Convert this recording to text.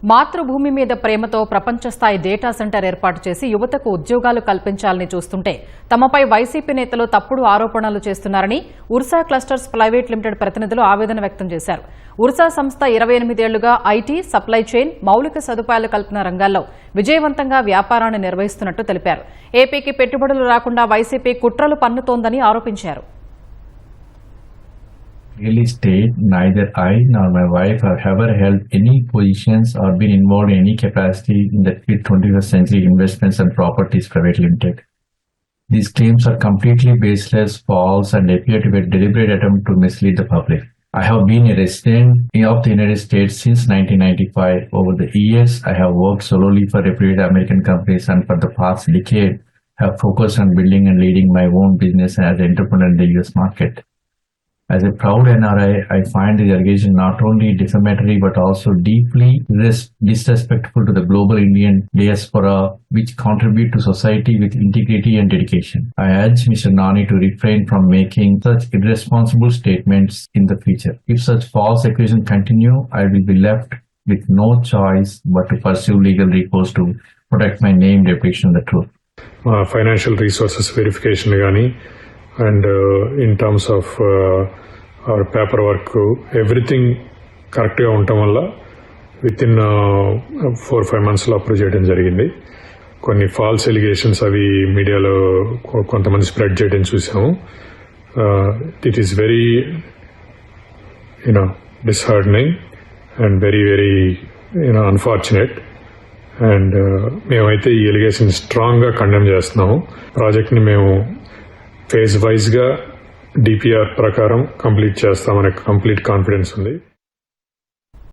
మాతృభూమి మీద ప్రేమతో ప్రపంచ స్థాయి డేటా సెంటర్ ఏర్పాటు చేసి యువతకు ఉద్యోగాలు కల్పించాలని చూస్తుంటే తమపై వైసీపీ నేతలు తప్పుడు ఆరోపణలు చేస్తున్నారని ఉర్సా క్లస్టర్స్ ప్రైవేట్ లిమిటెడ్ ప్రతినిధులు ఆవేదన వ్యక్తం చేశారు. ఉర్సా సంస్థ 28 ఏళ్లుగా ఐటీ, సప్లై చైన్, మౌలిక సదుపాయాలు కల్పిన రంగాల్లో విజయవంతంగా వ్యాపారాన్ని నిర్వహిస్తున్నట్టు తెలిపారు. ఏపీకి పెట్టుబడులు రాకుండా వైసీపీ కుట్రలు పన్నుతోందని ఆరోపించారు. Really state neither I nor my wife have ever held any positions or been involved in any capacity in the 21st Century Investments and Properties Private Limited. These claims are completely baseless, false, and appear to be a deliberate attempt to mislead the public. I have been a resident of the United States since 1995. Over the years, I have worked solely for reputed American companies, and for the past decade, have focused on building and leading my own business as an entrepreneur in the US market. As a proud NRI, I find the allegation not only defamatory but also deeply disrespectful to the global Indian diaspora, which contribute to society with integrity and dedication. I urge Mr. Nani to refrain from making such irresponsible statements in the future. If such false accusations continue, I will be left with no choice but to pursue legal recourse to protect my name, reputation, and the truth. Financial resources verification gani, and in terms of our paperwork, everything correct గా ఉండటం వల్ల with in 4-5 months లో approve చేయడం జరిగింది. కొన్ని false allegations అవి మీడియాలో కొంతమంది స్ప్రెడ్ చేయడం చూసాము. It is very disheartening and very very unfortunate. And మేమైతే ఈ ఎలిగేషన్ స్ట్రాంగ్ గా కండెమ్ చేస్తున్నాము. ప్రాజెక్ట్ ని మేము ఫేజ్ వైజ్ గా డిపిఆర్ ప్రకారం కంప్లీట్ చేస్తామనే కంప్లీట్ కాన్ఫిడెన్స్ ఉంది.